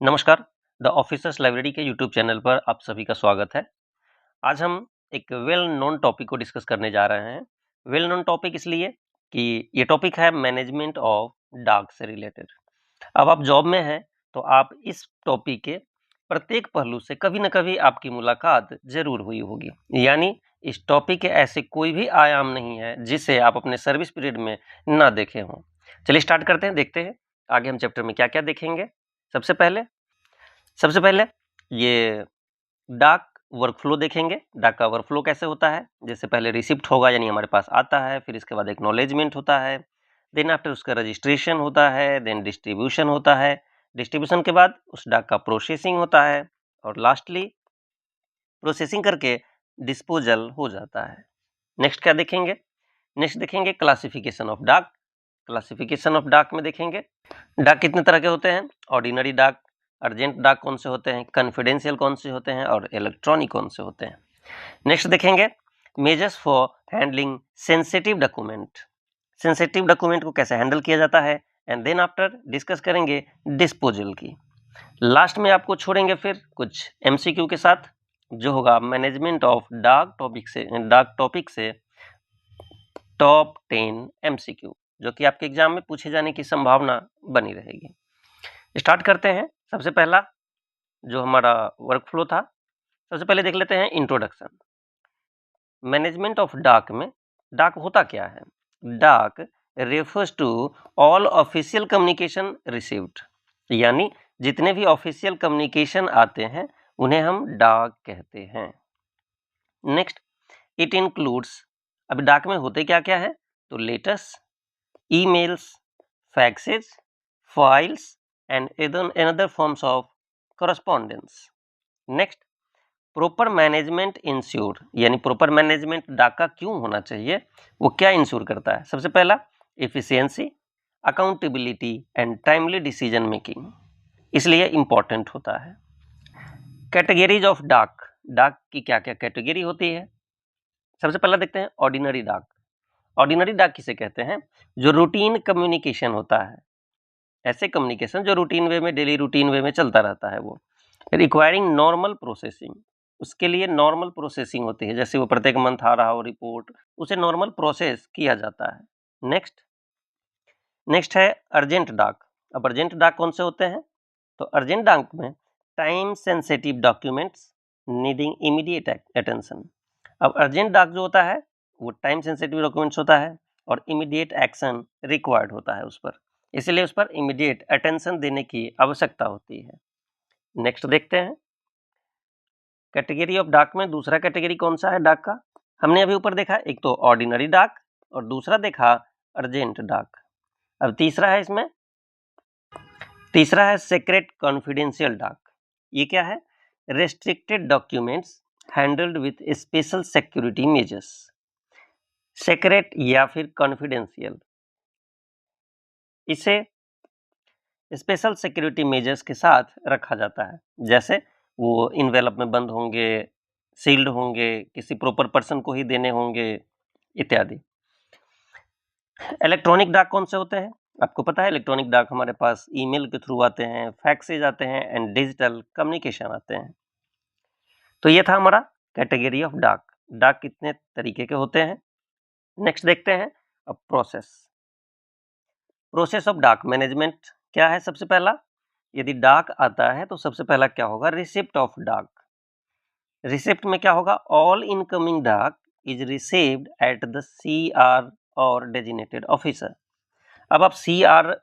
नमस्कार। The officers library के YouTube channel पर आप सभी का स्वागत है। आज हम एक वेल नोन टॉपिक को डिस्कस करने जा रहे हैं। वेल नोन टॉपिक इसलिए कि ये टॉपिक है मैनेजमेंट ऑफ डाक से रिलेटेड। अब आप जॉब में हैं तो आप इस टॉपिक के प्रत्येक पहलू से कभी न कभी आपकी मुलाकात जरूर हुई होगी। यानी इस टॉपिक के ऐसे कोई भी आयाम नहीं है जिसे आप अपने सर्विस पीरियड में ना देखे हों। चलिए स्टार्ट करते हैं, देखते हैं आगे हम चैप्टर में क्या क्या देखेंगे। सबसे पहले ये डाक वर्कफ्लो देखेंगे। डाक का वर्कफ्लो कैसे होता है। जैसे पहले रिसिप्ट होगा, यानी हमारे पास आता है, फिर इसके बाद एक्नॉलेजमेंट होता है, देन आफ्टर उसका रजिस्ट्रेशन होता है, देन डिस्ट्रीब्यूशन होता है, डिस्ट्रीब्यूशन के बाद उस डाक का प्रोसेसिंग होता है और लास्टली प्रोसेसिंग करके डिस्पोजल हो जाता है। नेक्स्ट क्या देखेंगे? नेक्स्ट देखेंगे क्लासिफिकेशन ऑफ डाक। क्लासिफिकेशन ऑफ डाक में देखेंगे डाक कितने तरह के होते हैं। ऑर्डिनरी डाक, अर्जेंट डाक कौन से होते हैं, कॉन्फिडेंशियल कौन से होते हैं और इलेक्ट्रॉनिक कौन से होते हैं। नेक्स्ट देखेंगे measures for handling sensitive document. Sensitive document को कैसे हैंडल किया जाता है एंड देन आफ्टर डिस्कस करेंगे डिस्पोजल की। लास्ट में आपको छोड़ेंगे फिर कुछ एमसीक्यू के साथ, जो होगा मैनेजमेंट ऑफ डाक टॉपिक से टॉप 10 एमसीक्यू, जो कि आपके एग्जाम में पूछे जाने की संभावना बनी रहेगी। स्टार्ट करते हैं। सबसे पहला जो हमारा वर्कफ्लो था, सबसे पहले देख लेते हैं इंट्रोडक्शन। मैनेजमेंट ऑफ डाक में डाक होता क्या है? डाक refers to all official communication received, यानी जितने भी ऑफिशियल कम्युनिकेशन आते हैं उन्हें हम डाक कहते हैं। नेक्स्ट इट इंक्लूड्स, अब डाक में होते क्या क्या है, तो letters, emails, faxes, files and another forms of correspondence. Next, proper management ensure, यानी प्रॉपर मैनेजमेंट डाक का क्यों होना चाहिए, वो क्या इंश्योर करता है? सबसे पहला efficiency, accountability and timely decision making, इसलिए इंपॉर्टेंट होता है। कैटेगरीज ऑफ डाक, डाक की क्या क्या कैटेगरी होती है? सबसे पहला देखते हैं ऑर्डिनरी डाक। ऑर्डिनरी डाक किसे कहते हैं? जो रूटीन कम्युनिकेशन होता है, ऐसे कम्युनिकेशन जो रूटीन वे में, डेली रूटीन वे में चलता रहता है। वो रिक्वायरिंग नॉर्मल प्रोसेसिंग, उसके लिए नॉर्मल प्रोसेसिंग होती है। जैसे वो प्रत्येक मंथ आ रहा हो रिपोर्ट, उसे नॉर्मल प्रोसेस किया जाता है। नेक्स्ट है अर्जेंट डाक। अब अर्जेंट डाक कौन से होते हैं? तो अर्जेंट डाक में time sensitive documents needing immediate attention. अब अर्जेंट डाक जो होता है वो टाइम सेंसिटिव डॉक्यूमेंट्स होता है और इमीडिएट एक्शन रिक्वायर्ड होता है उस पर, इसलिए उस पर इमीडिएट अटेंशन देने की आवश्यकता होती है। नेक्स्ट देखते हैं कैटेगरी ऑफ डाक में दूसरा कैटेगरी कौन सा है डाक का? हमने अभी ऊपर देखा, एक तो ऑर्डिनरी डाक और दूसरा देखा अर्जेंट डाक। अब तीसरा है सीक्रेट कॉन्फिडेंशियल डाक। ये क्या है? Restricted documents handled with special security measures. Secret या फिर कॉन्फिडेंशियल, इसे स्पेशल सिक्योरिटी मेजर्स के साथ रखा जाता है। जैसे वो इनवेलप में बंद होंगे, सील्ड होंगे, किसी प्रॉपर पर्सन को ही देने होंगे इत्यादि। इलेक्ट्रॉनिक डाक कौन से होते हैं? आपको पता है इलेक्ट्रॉनिक डाक हमारे पास ईमेल के थ्रू आते हैं, फैक्सेज आते हैं एंड डिजिटल कम्युनिकेशन आते हैं। तो ये था हमारा कैटेगरी ऑफ डाक। डाक कितने तरीके के होते हैं। नेक्स्ट देखते हैं अब प्रोसेस ऑफ डाक मैनेजमेंट क्या है। सबसे पहला, यदि डाक आता है तो सबसे पहला क्या होगा? रिसिप्ट ऑफ डाक। रिसिप्ट में क्या होगा? ऑल इनकमिंग डाक is received at the CR और डेजिग्नेटेड ऑफिसर। अब आप CR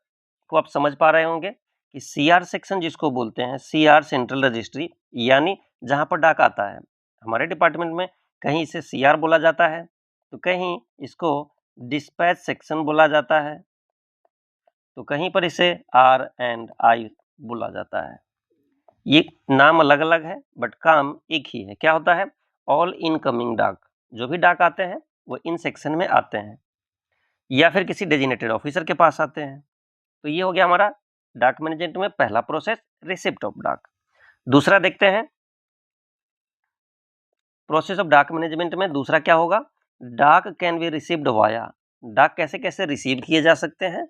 को आप समझ पा रहे होंगे कि CR सेक्शन जिसको बोलते हैं, CR सेंट्रल रजिस्ट्री, यानी जहां पर डाक आता है। हमारे डिपार्टमेंट में कहीं इसे CR बोला जाता है तो कहीं इसको डिस्पैच सेक्शन बोला जाता है, तो कहीं पर इसे R&I बोला जाता है। ये नाम अलग अलग है बट काम एक ही है। क्या होता है? ऑल इनकमिंग डाक, जो भी डाक आते हैं वो इन सेक्शन में आते हैं या फिर किसी डेजिग्नेटेड ऑफिसर के पास आते हैं। तो ये हो गया हमारा डाक मैनेजमेंट में पहला प्रोसेस, रिसिप्ट ऑफ डाक। दूसरा देखते हैं प्रोसेस ऑफ डाक मैनेजमेंट में दूसरा क्या होगा? डाक कैन बी रिसीव्ड वाया। डाक कैसे कैसे रिसीव किए जा सकते हैं?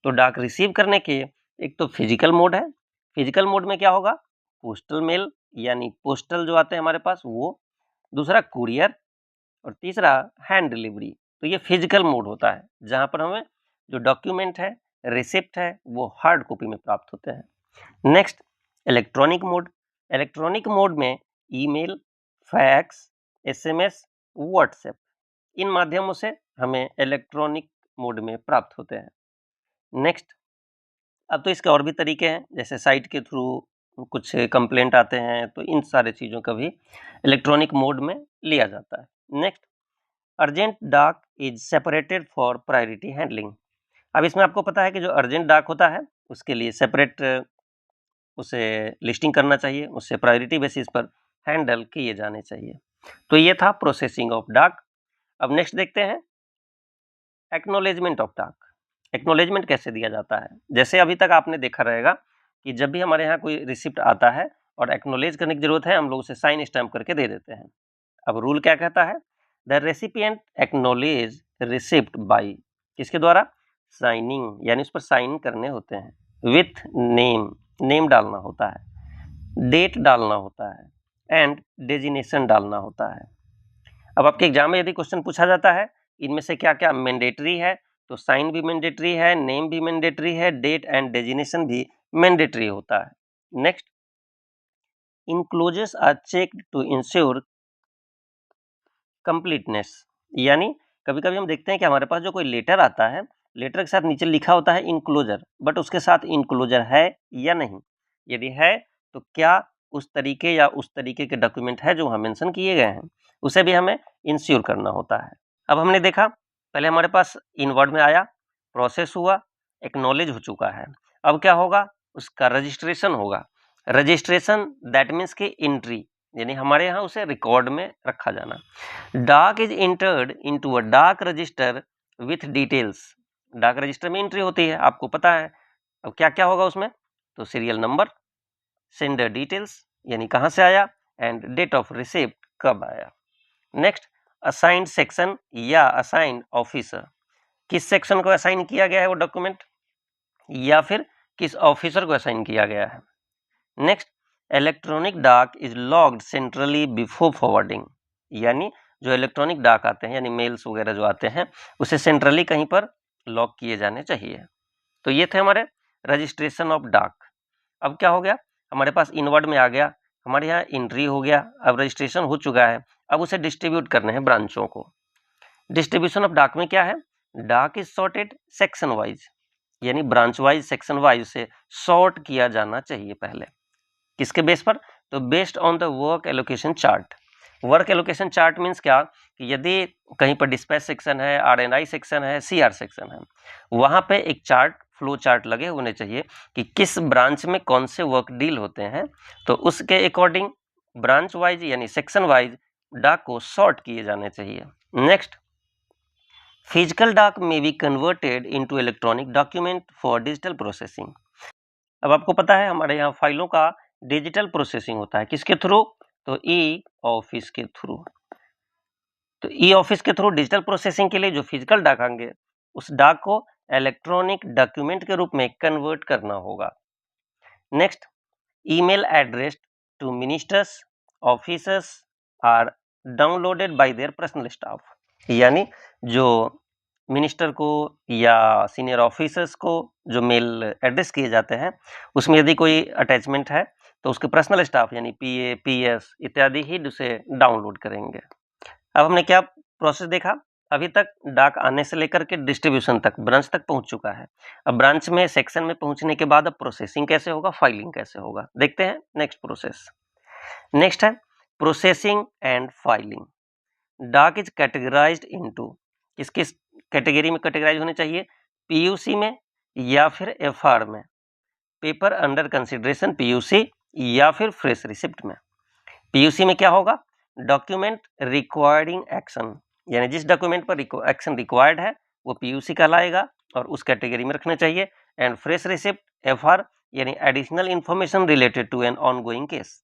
तो डाक रिसीव करने के एक तो फिजिकल मोड है, फिजिकल मोड में क्या होगा, पोस्टल मेल यानी पोस्टल जो आते हैं हमारे पास वो, दूसरा कुरियर, और तीसरा हैंड डिलीवरी। तो ये फिजिकल मोड होता है जहां पर हमें जो डॉक्यूमेंट है, रिसिप्ट है, वो हार्ड कॉपी में प्राप्त होते हैं। Next electronic mode. Electronic mode में ईमेल, फैक्स, एसएमएस, व्हाट्सएप, इन माध्यमों से हमें इलेक्ट्रॉनिक मोड में प्राप्त होते हैं। नेक्स्ट, अब तो इसके और भी तरीके हैं, जैसे साइट के थ्रू कुछ कंप्लेंट आते हैं, तो इन सारे चीज़ों का भी इलेक्ट्रॉनिक मोड में लिया जाता है। नेक्स्ट, अर्जेंट डाक is separated for priority handling. अब इसमें आपको पता है कि जो अर्जेंट डाक होता है उसके लिए सेपरेट उसे लिस्टिंग करना चाहिए, उससे प्रायोरिटी बेसिस पर हैंडल किए जाने चाहिए। तो ये था प्रोसेसिंग ऑफ डाक। अब नेक्स्ट देखते हैं एक्नॉलेजमेंट ऑफ डाक। एक्नॉलेजमेंट कैसे दिया जाता है, जैसे अभी तक आपने देखा रहेगा कि जब भी हमारे यहाँ कोई रिसिप्ट आता है और एक्नॉलेज करने की जरूरत है, हम लोग उसे साइन स्टैम्प करके दे देते हैं। अब रूल क्या कहता है, the recipient acknowledge receipt by, किसके द्वारा, साइनिंग, यानी उस पर साइन करने होते हैं, विथ नेम, नेम डालना होता है, डेट डालना होता है, एंड डेजिनेशन डालना होता है। अब आपके एग्जाम में यदि क्वेश्चन पूछा जाता है इनमें से क्या क्या मैंडेटरी है, तो साइन भी मैंडेटरी है, नेम भी मैंडेटरी है, डेट एंड डेजिनेशन भी मैंडेटरी होता है। Next, enclosures are checked to ensure completeness, यानी कभी कभी हम देखते हैं कि हमारे पास जो कोई लेटर आता है, लेटर के साथ नीचे लिखा होता है इनक्लोजर, बट उसके साथ इनक्लोजर है या नहीं, यदि है तो क्या उस तरीके या उस तरीके के डॉक्यूमेंट है जो वहाँ मेंशन किए गए हैं, उसे भी हमें इंश्योर करना होता है। अब हमने देखा पहले हमारे पास इनवर्ड में आया, प्रोसेस हुआ, एक्नॉलेज हो चुका है, अब क्या होगा, उसका रजिस्ट्रेशन होगा। रजिस्ट्रेशन दैट मीन्स की एंट्री, यानी हमारे यहाँ उसे रिकॉर्ड में रखा जाना। डाक इज इंटर्ड इनटू अ डाक रजिस्टर विथ डिटेल्स, डाक रजिस्टर में एंट्री होती है, आपको पता है। अब क्या क्या होगा उसमें, तो सीरियल नंबर, सेंडर डिटेल्स यानी कहाँ से आया, एंड डेट ऑफ रिसिप्ट कब आया। नेक्स्ट, असाइंड सेक्शन या असाइंड ऑफिसर, किस सेक्शन को असाइन किया गया है वो डॉक्यूमेंट, या फिर किस ऑफिसर को असाइन किया गया है। नेक्स्ट, इलेक्ट्रॉनिक डाक is logged centrally before forwarding, यानी जो इलेक्ट्रॉनिक डाक आते हैं यानी मेल्स वगैरह जो आते हैं उसे सेंट्रली कहीं पर लॉक किए जाने चाहिए। तो ये थे हमारे रजिस्ट्रेशन ऑफ डाक। अब क्या हो गया, हमारे पास इनवर्ड में आ गया, हमारे यहाँ एंट्री हो गया, अब रजिस्ट्रेशन हो चुका है, अब उसे डिस्ट्रीब्यूट करने हैं ब्रांचों को। डिस्ट्रीब्यूशन ऑफ डाक में क्या है, डाक इज सॉर्टेड सेक्शन वाइज, यानी ब्रांच वाइज, सेक्शन वाइज से सॉर्ट किया जाना चाहिए पहले। किसके बेस पर, तो based on the work allocation chart. Work allocation chart means क्या, कि यदि कहीं पर डिस्पैच सेक्शन है, आरएनआई सेक्शन है, सीआर सेक्शन है, वहां पे एक चार्ट, फ्लो चार्ट लगे होने चाहिए कि किस ब्रांच में कौन से वर्क डील होते हैं, तो उसके अकॉर्डिंग ब्रांच वाइज यानी सेक्शन वाइज डाक को सॉर्ट किए जाने चाहिए। नेक्स्ट, फिजिकल डाक में be converted into electronic document for digital processing. अब आपको पता है हमारे यहाँ फाइलों का डिजिटल प्रोसेसिंग होता है, किसके थ्रू, तो ई ऑफिस के थ्रू। तो ई ऑफिस के थ्रू डिजिटल प्रोसेसिंग के लिए जो फिजिकल डाक आएंगे उस डाक को इलेक्ट्रॉनिक डॉक्यूमेंट के रूप में कन्वर्ट करना होगा। Next, email address to ministers, officers are downloaded by their personal staff, यानी जो मिनिस्टर को या सीनियर ऑफिसर्स को जो मेल एड्रेस किए जाते हैं उसमें यदि कोई अटैचमेंट है तो उसके पर्सनल स्टाफ यानी पीए, पीएस इत्यादि ही उसे डाउनलोड करेंगे। अब हमने क्या प्रोसेस देखा, अभी तक डाक आने से लेकर के डिस्ट्रीब्यूशन तक, ब्रांच तक पहुंच चुका है। अब ब्रांच में, सेक्शन में पहुंचने के बाद अब प्रोसेसिंग कैसे होगा, फाइलिंग कैसे होगा, देखते हैं नेक्स्ट प्रोसेस। नेक्स्ट है प्रोसेसिंग एंड फाइलिंग। डाक इज कैटेगराइज्ड इनटू, किस किस कैटेगरी में कैटेगराइज होने चाहिए, पीयूसी में या फिर एफआर में, पेपर अंडर कंसिडरेशन पीयूसी या फिर फ्रेश रिसिप्ट में। पीयूसी में क्या होगा, डॉक्यूमेंट रिक्वायरिंग एक्शन, यानी जिस डॉक्यूमेंट पर एक्शन रिक्वायर्ड है वो पीयूसी कहलाएगा और उस कैटेगरी में रखना चाहिए। एंड फ्रेश रिसिप्ट एफआर, यानी additional information related to an ongoing case,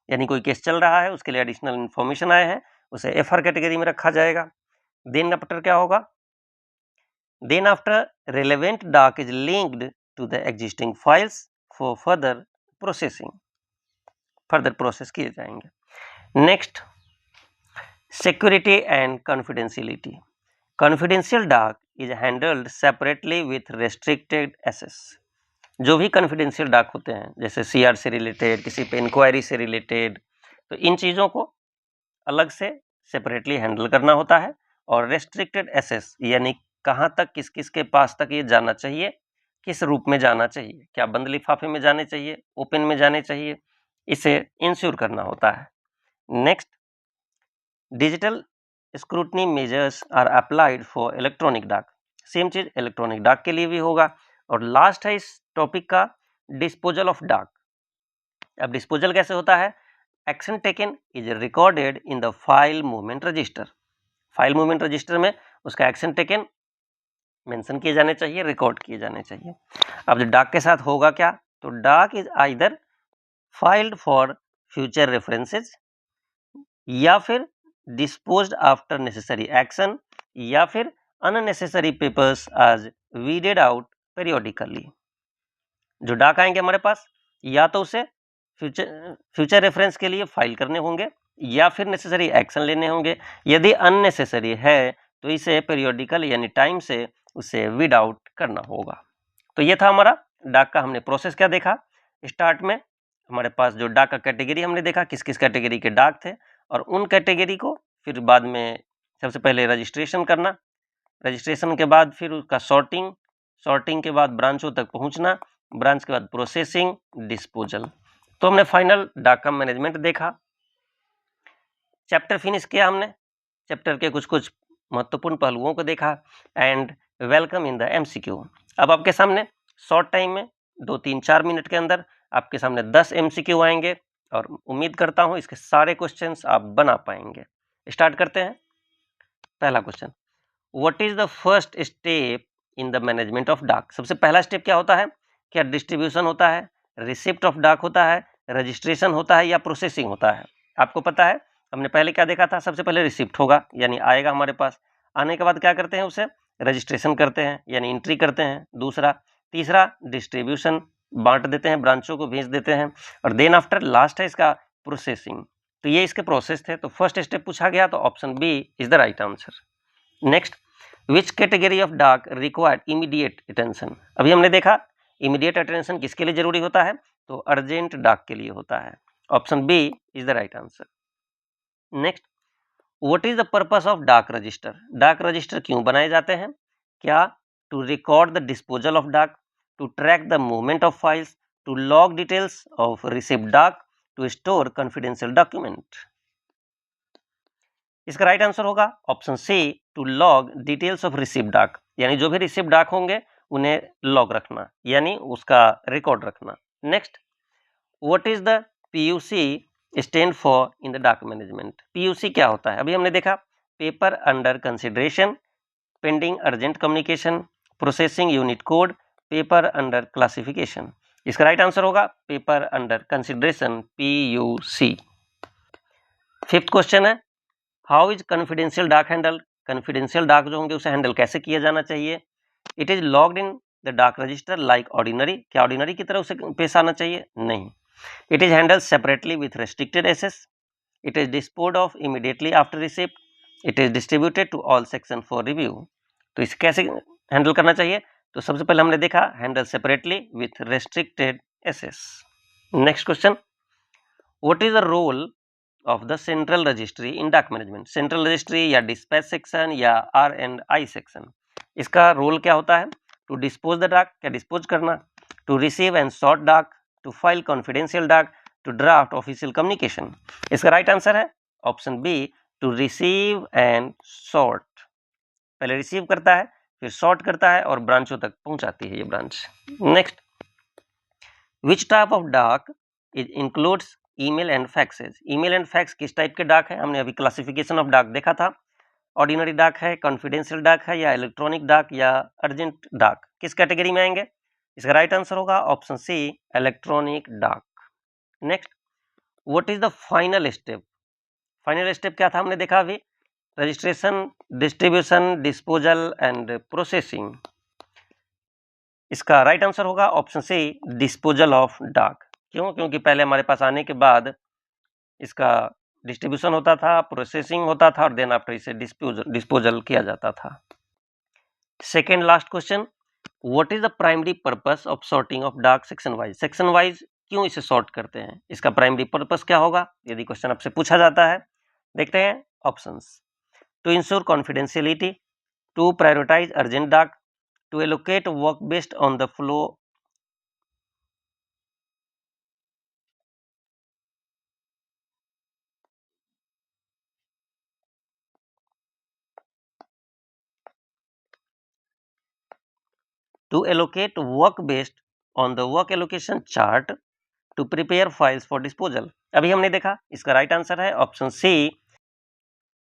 यानी कोई केस चल रहा है उसके लिए एडिशनल इंफॉर्मेशन आए हैं उसे एफआर कैटेगरी में रखा जाएगा। देन आफ्टर क्या होगा, thereafter relevant doc is linked to the existing files for further processing, further process किए जाएंगे। Next, security and confidentiality. Confidential डाक is handled separately with restricted access. जो भी कॉन्फिडेंशियल डाक होते हैं, जैसे सीआर से रिलेटेड, किसी पे इंक्वायरी से रिलेटेड, तो इन चीज़ों को अलग से सेपरेटली हैंडल करना होता है। और रेस्ट्रिक्टेड एक्सेस यानी कहाँ तक किस किस के पास तक ये जाना चाहिए, किस रूप में जाना चाहिए, क्या बंद लिफाफे में जाने चाहिए, ओपन में जाने चाहिए, इसे इंश्योर करना होता है। Next, digital scrutiny measures are applied for electronic डाक। सेम चीज इलेक्ट्रॉनिक डाक के लिए भी होगा। और लास्ट है इस टॉपिक का डिस्पोजल ऑफ डाक। अब डिस्पोजल कैसे होता है? Action taken is recorded in the file movement register. File movement register में उसका एक्शन टेकन मेंशन किए जाने चाहिए, रिकॉर्ड किए जाने चाहिए। अब जो डाक के साथ होगा क्या, तो डाक is either filed for future references, या फिर डिस्पोज्ड आफ्टर नेसेसरी एक्शन, या फिर अननेसेसरी पेपर्स आज वीडेड आउट पेरियोडिकली। जो डाक आएंगे हमारे पास, या तो उसे फ्यूचर रेफरेंस के लिए फाइल करने होंगे, या फिर नेसेसरी एक्शन लेने होंगे। यदि अननेसेसरी है तो इसे पेरियोडिकल यानी टाइम से उसे वीड आउट करना होगा। तो ये था हमारा डाक का, हमने प्रोसेस क्या देखा। स्टार्ट में हमारे पास जो डाक का कैटेगरी हमने देखा, किस किस कैटेगरी के डाक थे, और उन कैटेगरी को फिर बाद में सबसे पहले रजिस्ट्रेशन करना, रजिस्ट्रेशन के बाद फिर उसका सॉर्टिंग, सॉर्टिंग के बाद ब्रांचों तक पहुंचना, ब्रांच के बाद प्रोसेसिंग, डिस्पोजल। तो हमने फाइनल डाक का मैनेजमेंट देखा। चैप्टर फिनिश किया हमने, चैप्टर के कुछ कुछ महत्वपूर्ण पहलुओं को देखा। And welcome in the MCQ. अब आपके सामने शॉर्ट टाइम में 2-3-4 मिनट के अंदर आपके सामने 10 एमसीक्यू आएंगे, और उम्मीद करता हूं इसके सारे क्वेश्चंस आप बना पाएंगे। स्टार्ट करते हैं। पहला question, what is the first step in the management of डाक। सबसे पहला स्टेप क्या होता है? क्या डिस्ट्रीब्यूशन होता है, रिसिप्ट ऑफ डाक होता है, रजिस्ट्रेशन होता है, या प्रोसेसिंग होता है? आपको पता है हमने पहले क्या देखा था, सबसे पहले रिसिप्ट होगा यानी आएगा हमारे पास, आने के बाद क्या करते हैं, उसे रजिस्ट्रेशन करते हैं यानी एंट्री करते हैं, दूसरा। तीसरा डिस्ट्रीब्यूशन, बांट देते हैं, ब्रांचों को भेज देते हैं, और देन आफ्टर लास्ट है इसका प्रोसेसिंग। तो ये इसके प्रोसेस थे। तो फर्स्ट स्टेप पूछा गया तो option B is the right answer. Next, which category of डाक रिक्वायर्ड इमीडिएट अटेंशन। अभी हमने देखा इमीडिएट अटेंशन किसके लिए जरूरी होता है, तो अर्जेंट डाक के लिए होता है। Option B is the right answer. Next, what is the purpose of डाक रजिस्टर। डाक रजिस्टर क्यों बनाए जाते हैं? क्या to record the disposal of डाक, to track the movement of files, to log details of receipt डाक, टू स्टोर कॉन्फिडेंशियल डॉक्यूमेंट। इसका राइट आंसर होगा option C, to log details of receipt डाक, यानी जो भी रिसिप्ट डाक होंगे उन्हें लॉग रखना यानी उसका रिकॉर्ड रखना। Next, what is the PUC stand for in the डाक मैनेजमेंट। पीयूसी क्या होता है? अभी हमने देखा paper under consideration, pending urgent communication, processing unit code, paper under classification. इसका राइट आंसर होगा paper under consideration, PUC. Fifth question है, हाउ इज कॉन्फिडेंशियल डाक हैंडल। कॉन्फिडेंशियल डाक जो होंगे उसे हैंडल कैसे किया जाना चाहिए? It is logged in the डाक रजिस्टर लाइक ऑर्डिनरी। क्या ऑर्डिनरी की तरह उसे पेश आना चाहिए? नहीं। It is handle separately with restricted access. It is disposed of immediately after receipt. It is distributed to all section for review. तो इसे कैसे हैंडल करना चाहिए? तो सबसे पहले हमने देखा handle separately with restricted access. Next question, what is the role of the central registry in डाक मैनेजमेंट। सेंट्रल रजिस्ट्री या डिस्पैच सेक्शन या R&I सेक्शन, इसका रोल क्या होता है? टू डिस्पोज द डाक, क्या डिस्पोज करना, टू रिसीव एंड सॉर्ट डाक, टू फाइल कॉन्फिडेंशियल डाक, टू ड्राफ्ट ऑफिशियल कम्युनिकेशन। इसका राइट आंसर है option B, to receive and sort. पहले रिसीव करता है, फिर सॉर्ट करता है, और ब्रांचों तक पहुंचाती है ये branch. Next, which type of डाक is includes email and faxes. Email and fax किस टाइप के डाक है? हमने अभी क्लासिफिकेशन ऑफ डाक देखा था। ऑर्डिनरी डाक है, कॉन्फिडेंशियल डाक है, या इलेक्ट्रॉनिक डाक, या अर्जेंट डाक, किस कैटेगरी में आएंगे? इसका राइट आंसर होगा ऑप्शन सी, इलेक्ट्रॉनिक डाक। Next, what is the final step. Final step क्या था? हमने देखा अभी registration, distribution, disposal and processing. इसका राइट आंसर होगा ऑप्शन सी, डिस्पोजल ऑफ डाक। क्यों? क्योंकि पहले हमारे पास आने के बाद इसका डिस्ट्रीब्यूशन होता था, प्रोसेसिंग होता था और देन आफ्टर इसे डिस्पोजल किया जाता था। Second last question, what is the primary purpose of sorting of dark section wise? Section wise क्यों इसे सॉर्ट करते हैं? इसका प्राइमरी पर्पस क्या होगा यदि क्वेश्चन आपसे पूछा जाता है? देखते हैं options. To ensure confidentiality, to prioritise urgent डार्क, to allocate work based on the flow, to allocate work based on the work allocation chart to prepare files for disposal। अभी हमने देखा इसका राइट आंसर है option C,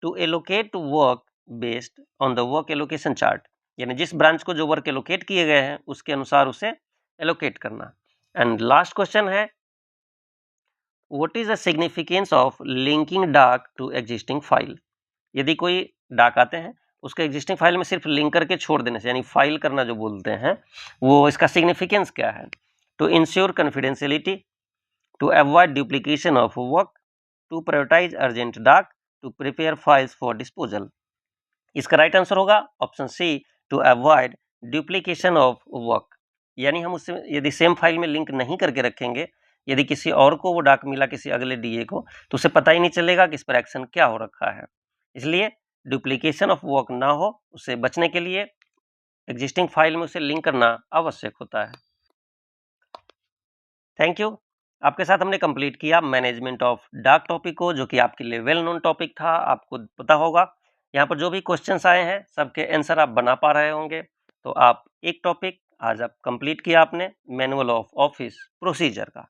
to allocate work based on the work allocation chart, यानी जिस branch को जो work allocate किए गए हैं उसके अनुसार उसे एलोकेट करना। एंड लास्ट क्वेश्चन है, what is the significance of linking डार्क टू एग्जिस्टिंग फाइल? यदि कोई डार्क आते हैं उसके एग्जिस्टिंग फाइल में सिर्फ लिंक करके छोड़ देने से, यानी फाइल करना जो बोलते हैं, वो इसका सिग्निफिकेंस क्या है? To ensure confidentiality, to avoid duplication of work, to prioritise urgent डार्क, to prepare files for disposal. इसका राइट आंसर होगा option C, to avoid duplication of work, यानी हम उससे यदि सेम फाइल में लिंक नहीं करके रखेंगे, यदि किसी और को वो डाक मिला किसी अगले डीए को, तो उसे पता ही नहीं चलेगा कि इस पर एक्शन क्या हो रखा है। इसलिए डुप्लीकेशन ऑफ वर्क ना हो, उससे बचने के लिए एग्जिस्टिंग फाइल में उसे लिंक करना आवश्यक होता है। Thank you. आपके साथ हमने कंप्लीट किया मैनेजमेंट ऑफ डार्क टॉपिक को, जो कि आपके लिए वेल नोन टॉपिक था, आपको पता होगा। यहाँ पर जो भी क्वेश्चंस आए हैं सबके आंसर आप बना पा रहे होंगे। तो आप एक टॉपिक आज आप कंप्लीट किया आपने, मैनुअल ऑफ ऑफिस प्रोसीजर का।